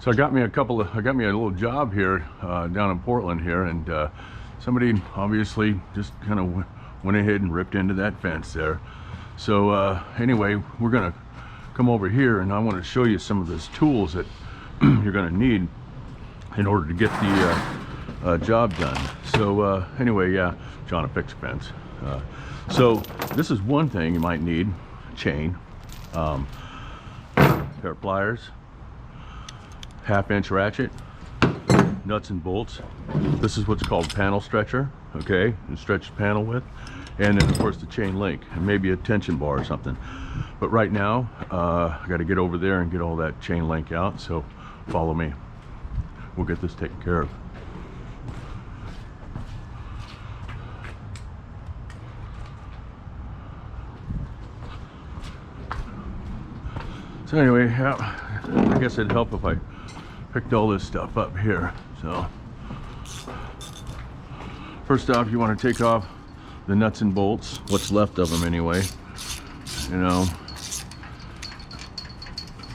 So I got me a little job here down in Portland here, and somebody obviously just kind of went ahead and ripped into that fence there. So anyway, we're gonna come over here, and I want to show you some of those tools that you're gonna need in order to get the job done. So anyway, yeah, John, a fix fence. So this is one thing you might need: chain, pair of pliers, half-inch ratchet, nuts and bolts. This is what's called panel stretcher, okay, and stretch the panel with, and then of course the chain link, and maybe a tension bar or something. But right now I got to get over there and get all that chain link out, so follow me. We'll get this taken care of. So anyway, yeah, I guess it'd help if I picked all this stuff up here. So first off, you want to take off the nuts and bolts, what's left of them anyway. You know,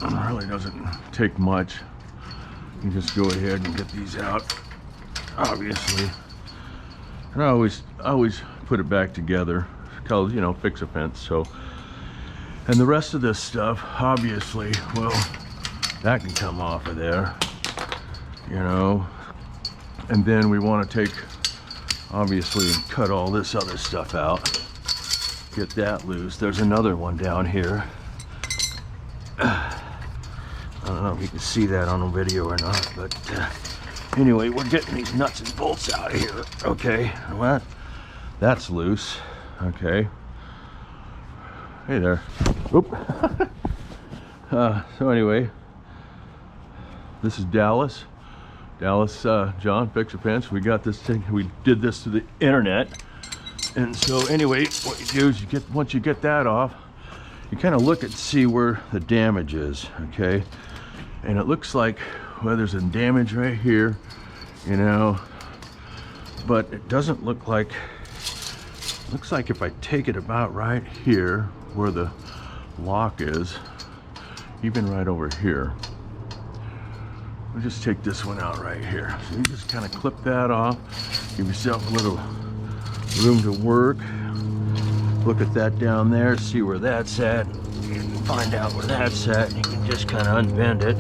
it really doesn't take much. You just go ahead and get these out, obviously. And I always put it back together, because, you know, fix a fence. So, and the rest of this stuff, obviously, well, that can come off of there, you know. And then we want to take, obviously, cut all this other stuff out, get that loose. There's another one down here. I don't know if you can see that on the video or not, but anyway, we're getting these nuts and bolts out of here. Okay, well, that's loose. Okay, hey there. Oop. So anyway, this is Dallas, John, Fix a Fence. We got this thing, we did this to the internet. And so anyway, what you do is once you get that off, you kind of look and see where the damage is, okay? And it looks like, well, there's some damage right here, you know, but it doesn't look like, looks like if I take it about right here where the lock is, even right over here. We'll just take this one out right here. So you just kind of clip that off, give yourself a little room to work. Look at that down there, see where that's at. You can find out where that's at. You can just kind of unbend it.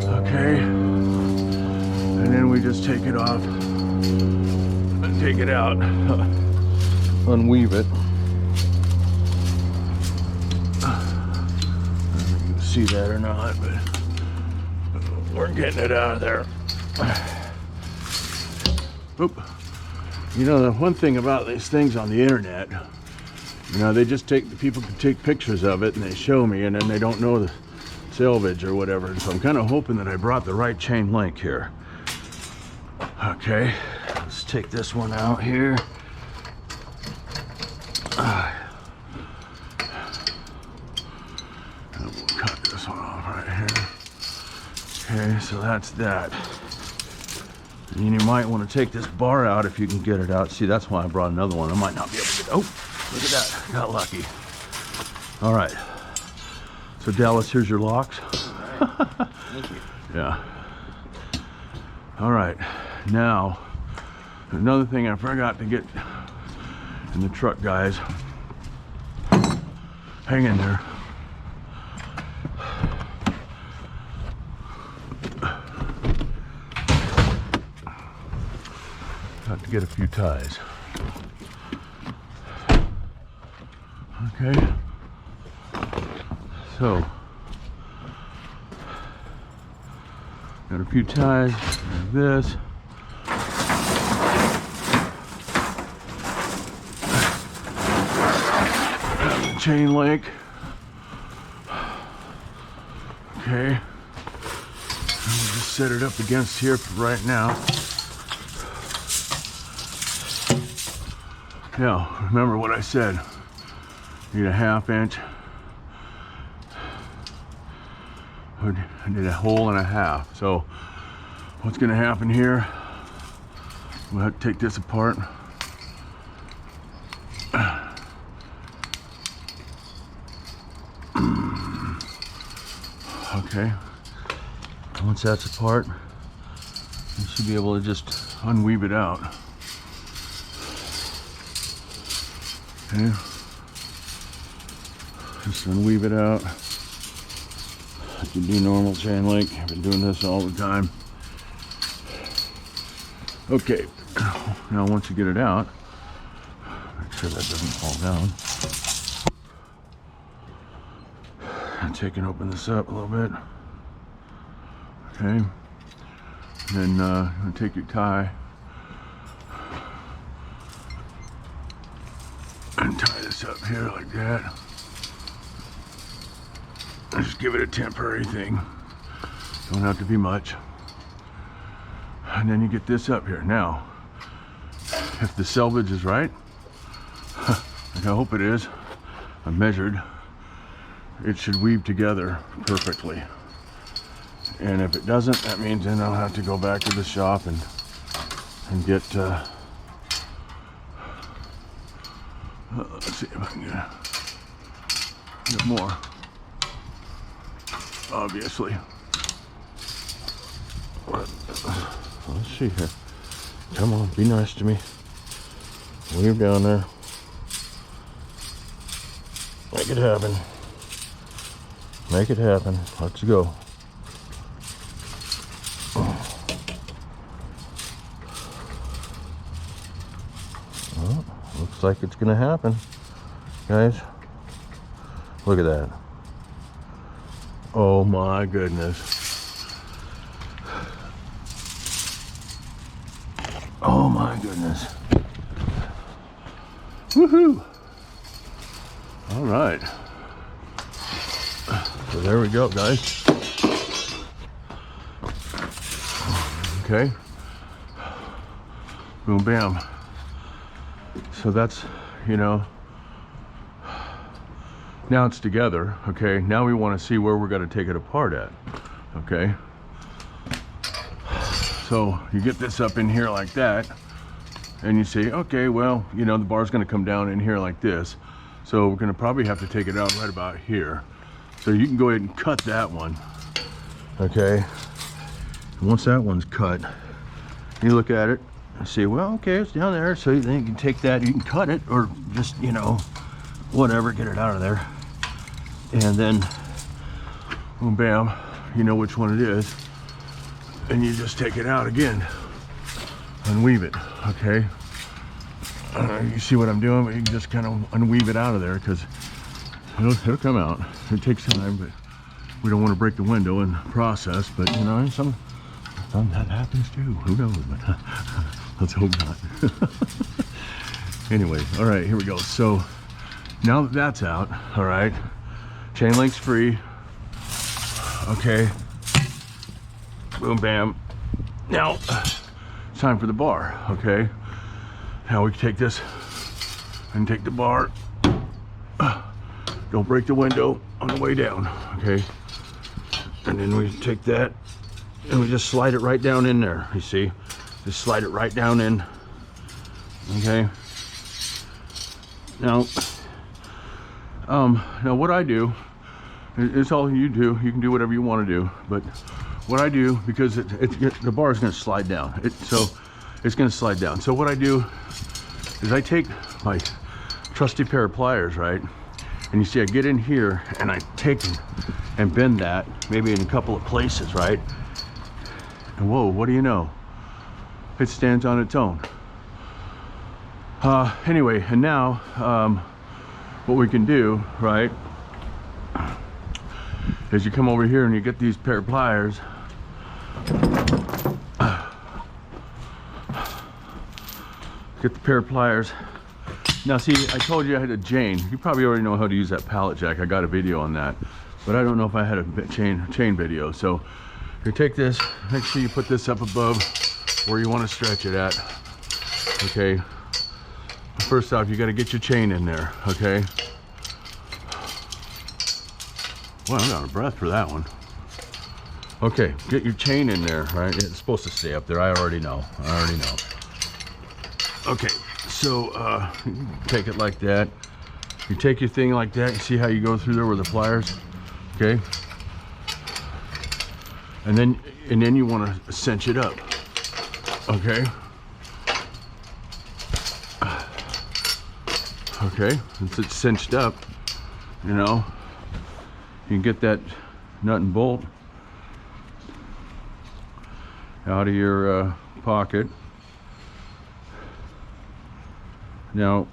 Okay. And then we just take it off and take it out. Unweave it. I don't know if you can see that or not, but we're getting it out of there. Oop. You know, the one thing about these things on the internet, you know, they just people can take pictures of it and they show me, and then they don't know the salvage or whatever. And so I'm kind of hoping that I brought the right chain link here. Okay, let's take this one out here. And we'll cut this one off right here. Okay, so that's that. And you might want to take this bar out if you can get it out. See, that's why I brought another one. I might not be able to get, oh, look at that, got lucky. All right, so Dallas, here's your locks. Thank you. Yeah. All right, now, another thing I forgot to get in the truck, guys. Hang in there. Got to get a few ties. Okay. So, got a few ties like this. Got the chain link. Okay. We'll just set it up against here for right now. Now, remember what I said. Need a 1/2 inch. I did a hole and a half. So what's going to happen here? We'll have to take this apart. Okay. Once that's apart, you should be able to just unweave it out. Okay. Just unweave it out. You can do normal chain link. I've been doing this all the time. Okay. Now once you get it out, make sure that doesn't fall down. And take and open this up a little bit. Okay. And then take your tie and tie this up here like that. And just give it a temporary thing. Don't have to be much. And then you get this up here. Now, if the selvage is right, like I hope it is, I measured, it should weave together perfectly. And if it doesn't, that means then I'll have to go back to the shop and get let's see if I can get more. Obviously. Let's see here. Come on, be nice to me. Weave down there. Make it happen. Make it happen. Let's go. Well, looks like it's gonna happen, guys. Look at that. Oh my goodness. Oh my goodness. Woohoo! All right. So there we go, guys. Okay. Boom, bam. So that's, you know, now it's together. Okay. Now we want to see where we're going to take it apart at. Okay. So you get this up in here like that, and you say, okay, well, you know, the bar's going to come down in here like this. So we're going to probably have to take it out right about here. So you can go ahead and cut that one. Okay. And once that one's cut, you look at it and say, well, okay, it's down there. So then you can take that, you can cut it, or just, you know, whatever, get it out of there. And then, boom, bam, you know which one it is. And you just take it out again, unweave it, okay? You see what I'm doing, but you can just kind of unweave it out of there because it'll come out. It takes time, but we don't want to break the window in process. But you know, some that happens too. Who knows? But let's hope not. Anyway, all right, here we go. So now that that's out, all right, chain link's free. Okay. Boom, bam. Now it's time for the bar. Okay. Now we can take this and take the bar. Don't break the window on the way down, okay? And then we take that and we just slide it right down in there, you see? Just slide it right down in, okay? Now what I do, it's all you do. You can do whatever you want to do, but what I do, because the bar is going to slide down, so it's going to slide down. So what I do is I take my trusty pair of pliers, right? And you see I get in here and I take and bend that maybe in a couple of places, right? And whoa, what do you know? It stands on its own. Anyway, and now what we can do, right, is you come over here and you get these pair of pliers. Get the pair of pliers. Now see, I told you I had a chain. You probably already know how to use that pallet jack. I got a video on that, but I don't know if I had a chain video. So you take this, make sure you put this up above where you want to stretch it at. Okay. First off, you got to get your chain in there. Okay. Well, I'm out of breath for that one. Okay, get your chain in there, right? It's supposed to stay up there. I already know. Okay, so you take it like that. You take your thing like that. You see how you go through there with the pliers? Okay. and then you want to cinch it up. Okay. Okay, once it's cinched up, you know, you can get that nut and bolt out of your pocket. Now,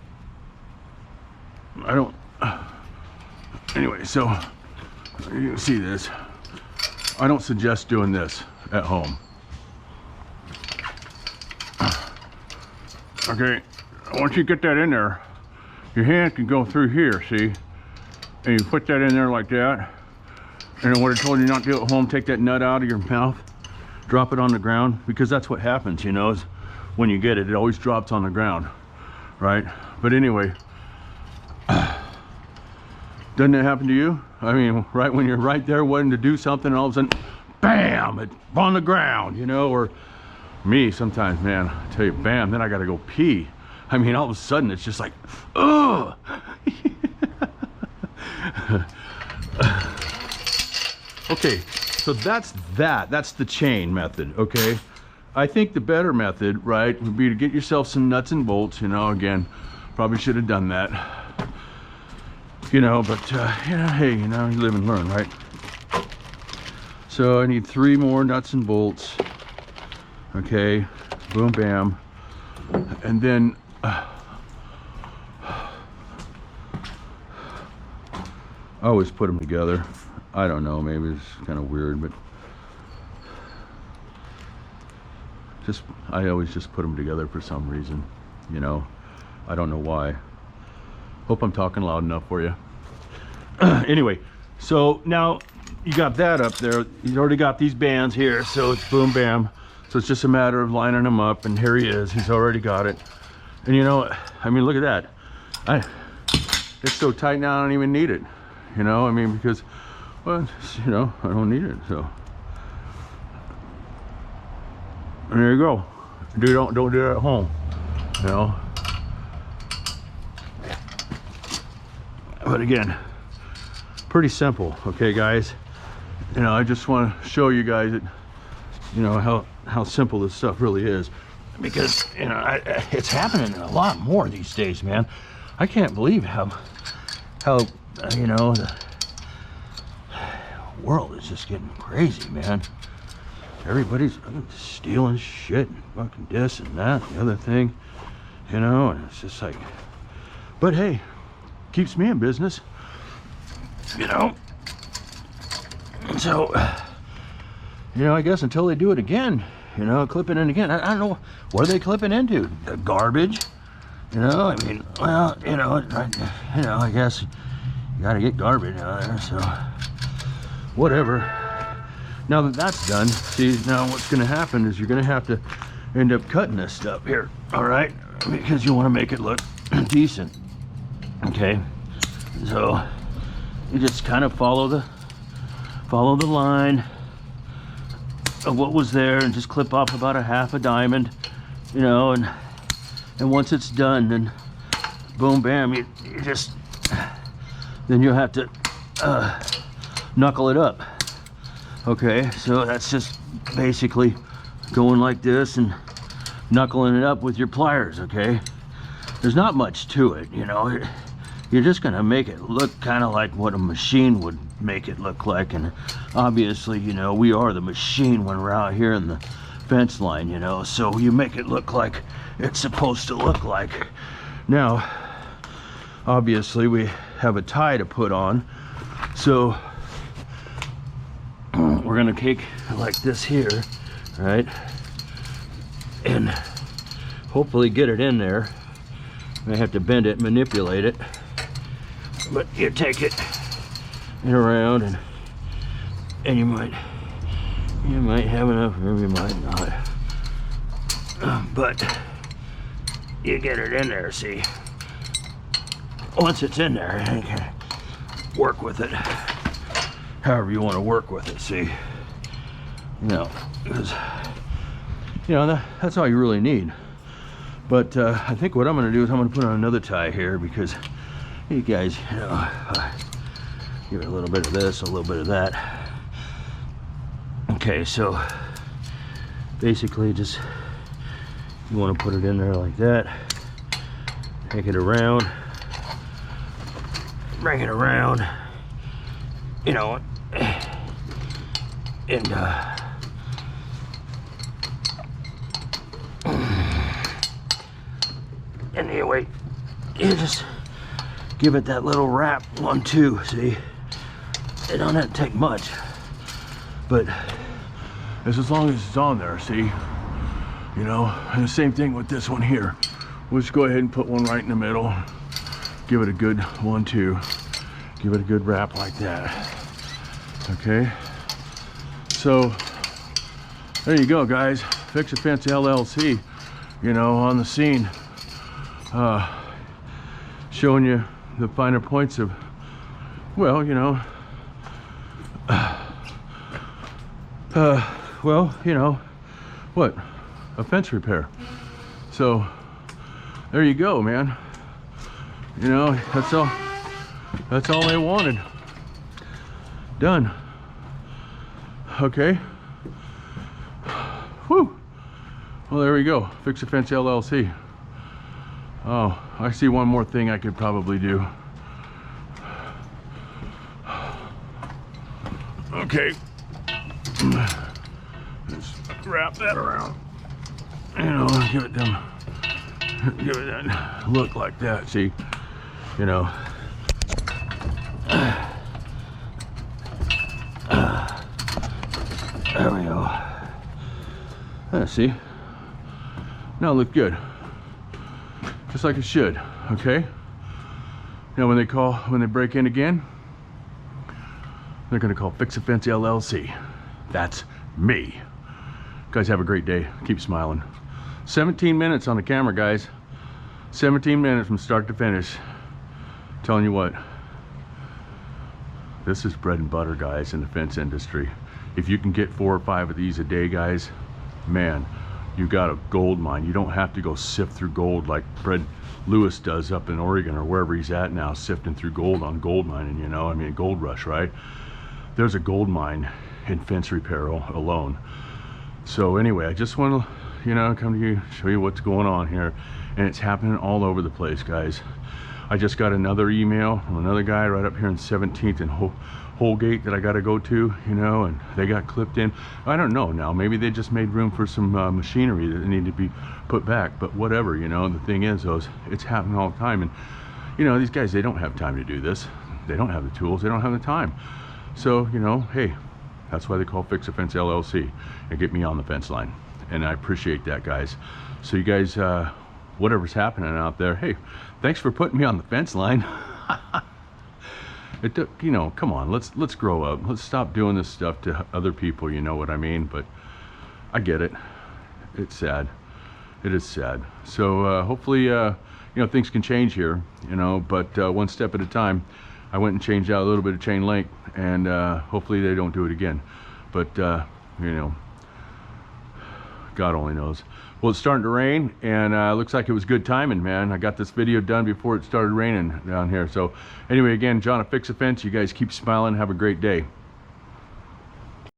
I don't, anyway, so you can see this. I don't suggest doing this at home. Okay, once you get that in there, your hand can go through here, see? And you put that in there like that. And then what I told you not to do at home, take that nut out of your mouth, drop it on the ground, because that's what happens, you know, is when you get it, it always drops on the ground, right? But anyway, doesn't it happen to you? I mean, right when you're right there waiting to do something, and all of a sudden, bam, it's on the ground, you know? Or me, sometimes, man, I tell you, bam, then I gotta go pee. I mean, all of a sudden, it's just like, ugh! Okay, so that's the chain method, okay? I think the better method, right, would be to get yourself some nuts and bolts, you know, again, probably should have done that. You know, but, you know, hey, you know, you live and learn, right? So I need 3 more nuts and bolts. Okay, boom, bam. And then, I always put them together. I don't know, maybe it's kind of weird, but I always just put them together for some reason, you know. I don't know why. Hope I'm talking loud enough for you. Anyway, so now you got that up there. You've already got these bands here, so it's boom, bam. So it's just a matter of lining them up, and here he is. He's already got it. And you know, I mean, look at that. It's so tight now I don't even need it. You know, I mean, because, well, you know, I don't need it, so. And there you go. Don't do it at home, you know. But again, pretty simple, okay, guys. You know, I just want to show you guys that, you know, how simple this stuff really is, because, you know, it's happening a lot more these days, man. I can't believe how you know, the world is just getting crazy, man. Everybody's stealing shit and fucking this and that and the other thing, you know, and it's just like, but hey, keeps me in business, you know. So, you know, I guess until they do it again, you know, clip it in again. I don't know, what are they clipping into? The garbage? You know, I mean, well, you know, I guess you gotta get garbage out of there, so whatever. Now that that's done, see, now what's gonna happen is you're gonna have to end up cutting this stuff here, all right? Because you wanna make it look decent, okay? So you just kind of follow the line of what was there and just clip off about a half a diamond, you know, and once it's done, then boom, bam, you just, then you'll have to knuckle it up. Okay, so that's just basically going like this and knuckling it up with your pliers, okay? There's not much to it, you know. You're just gonna make it look kind of like what a machine would make it look like, and obviously, you know, we are the machine when we're out here in the fence line, you know, so you make it look like it's supposed to look like. Now, obviously, we have a tie to put on, so we're gonna take like this here, right, and hopefully get it in there. I have to bend it, manipulate it, but you take it and around, and you might have enough room, you might not, but you get it in there. See, once it's in there, you can work with it however you want to work with it. See, you know, because, you know, that's all you really need. But I think what I'm going to do is I'm going to put on another tie here, because you guys, you know, give it a little bit of this, a little bit of that. Okay. Okay, so basically just you want to put it in there like that, take it around, bring it around, you know, and anyway, you just give it that little wrap, 1, 2, see? It don't have to take much, but It's as long as it's on there, see? You know, and the same thing with this one here. We'll just go ahead and put one right in the middle. Give it a good 1, 2. Give it a good wrap like that. Okay? So, there you go, guys. Fix A Fence LLC, you know, on the scene. Showing you the finer points of, well, you know, well, you know, what? A fence repair. So, there you go, man. You know, that's all they wanted. Done. Okay. Whew. Well, there we go. Fix A Fence LLC. Oh, I see one more thing I could probably do. Okay. Just wrap that around. You know, give it that look like that. See, you know. There we go. See, now look good, just like it should. Okay. Now when they break in again, they're gonna call Fix A Fence LLC. That's me. Guys, have a great day. Keep smiling. 17 minutes on the camera, guys. 17 minutes from start to finish. Telling you what, this is bread and butter, guys, in the fence industry. If you can get 4 or 5 of these a day, guys, man, you got a gold mine. You don't have to go sift through gold like Fred Lewis does up in Oregon or wherever he's at now, sifting through gold on gold mining, you know, I mean, gold rush, right? There's a gold mine in fence repair alone. So anyway, I just want to, you know, come to you, show you what's going on here, and it's happening all over the place, guys. I just got another email from another guy right up here in 17th and Holgate that I got to go to, you know, and they got clipped in. I don't know now, maybe they just made room for some machinery that need to be put back, but whatever, you know. The thing is, though, it's happening all the time, and you know, these guys, they don't have time to do this. They don't have the tools, they don't have the time. So, you know, hey, that's why they call Fix A Fence LLC and get me on the fence line, and I appreciate that, guys. So you guys, whatever's happening out there, hey, thanks for putting me on the fence line. It took, you know, come on, let's grow up. Let's stop doing this stuff to other people, you know what I mean? But I get it. It's sad. It is sad. So hopefully, you know, things can change here, you know, but one step at a time. I went and changed out a little bit of chain link, and hopefully they don't do it again. But, you know, God only knows. Well, it's starting to rain, and looks like it was good timing, man. I got this video done before it started raining down here. So anyway, again, John at Fix A Fence, you guys keep smiling. Have a great day.